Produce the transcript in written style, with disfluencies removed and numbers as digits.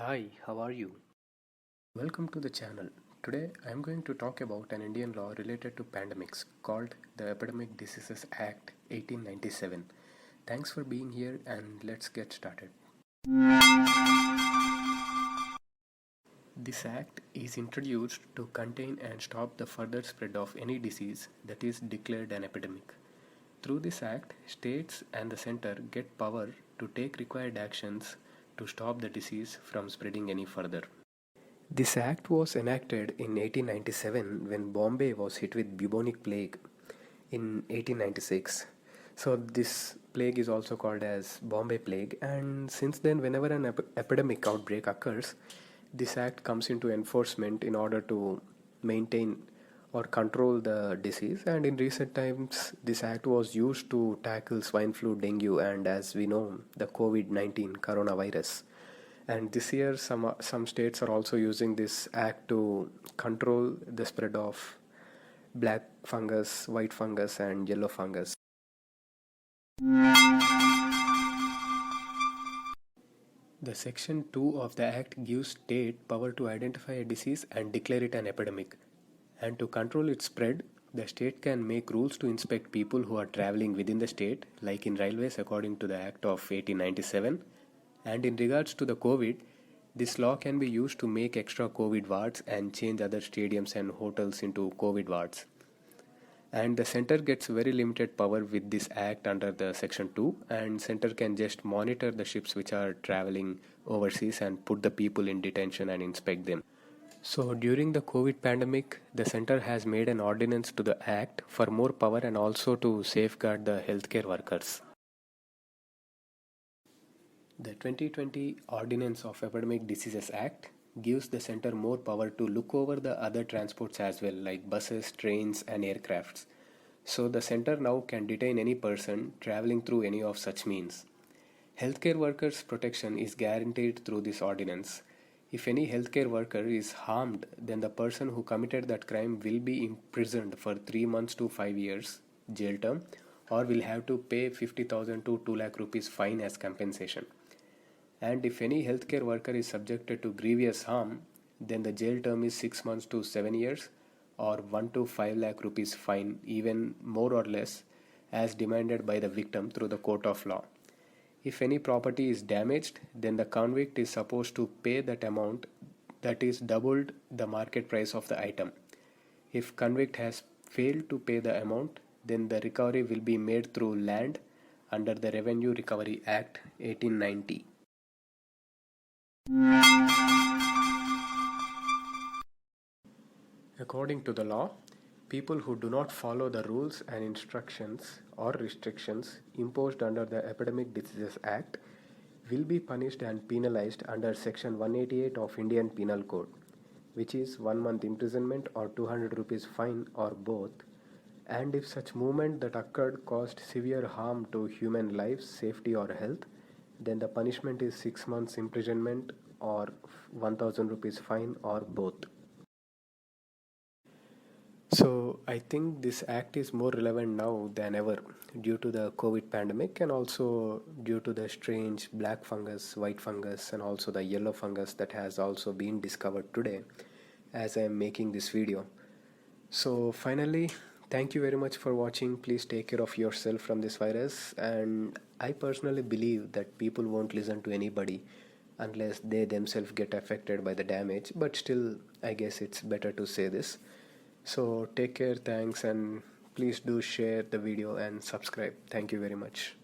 Hi, how are you? Welcome to the channel. Today I am going to talk about an Indian law related to pandemics called the Epidemic Diseases Act 1897. Thanks for being here and let's get started. This act is introduced to contain and stop the further spread of any disease that is declared an epidemic. Through this act, states and the center get power to take required actions to stop the disease from spreading any further. This act was enacted in 1897 when Bombay was hit with bubonic plague in 1896. So this plague is also called as Bombay plague, and since then whenever an epidemic outbreak occurs, this act comes into enforcement in order to maintain or control the disease. And in recent times this act was used to tackle swine flu, dengue, and as we know, the COVID-19 coronavirus. And this year some states are also using this act to control the spread of black fungus, white fungus, and yellow fungus. The Section 2 of the Act gives state power to identify a disease and declare it an epidemic. And to control its spread, the state can make rules to inspect people who are traveling within the state, like in railways according to the Act of 1897. And in regards to the COVID, this law can be used to make extra COVID wards and change other stadiums and hotels into COVID wards. And the center gets very limited power with this act under the section 2, and center can just monitor the ships which are traveling overseas and put the people in detention and inspect them. So during the COVID pandemic, the center has made an ordinance to the act for more power and also to safeguard the healthcare workers. The 2020 Ordinance of Epidemic Diseases Act gives the center more power to look over the other transports as well, like buses, trains, and aircrafts. So the center now can detain any person traveling through any of such means. Healthcare workers' protection is guaranteed through this ordinance. If any healthcare worker is harmed, then the person who committed that crime will be imprisoned for 3 months to 5 years jail term, or will have to pay 50,000 to 2 lakh rupees fine as compensation. And if any healthcare worker is subjected to grievous harm, then the jail term is 6 months to 7 years, or 1 to 5 lakh rupees fine, even more or less, as demanded by the victim through the court of law. If any property is damaged, then the convict is supposed to pay that amount, that is doubled the market price of the item. If convict has failed to pay the amount, then the recovery will be made through land under the Revenue Recovery Act 1890. According to the law, people who do not follow the rules and instructions or restrictions imposed under the Epidemic Diseases Act will be punished and penalized under Section 188 of Indian Penal Code, which is 1 month imprisonment or 200 rupees fine or both. And if such movement that occurred caused severe harm to human lives, safety, or health, then the punishment is 6 months imprisonment or 1000 rupees fine or both. So I think this act is more relevant now than ever due to the COVID pandemic, and also due to the strange black fungus, white fungus, and also the yellow fungus that has also been discovered today as I am making this video. So finally, thank you very much for watching. Please take care of yourself from this virus, and I personally believe that people won't listen to anybody unless they themselves get affected by the damage, but still I guess it's better to say this. So take care, thanks, and please do share the video and subscribe. Thank you very much.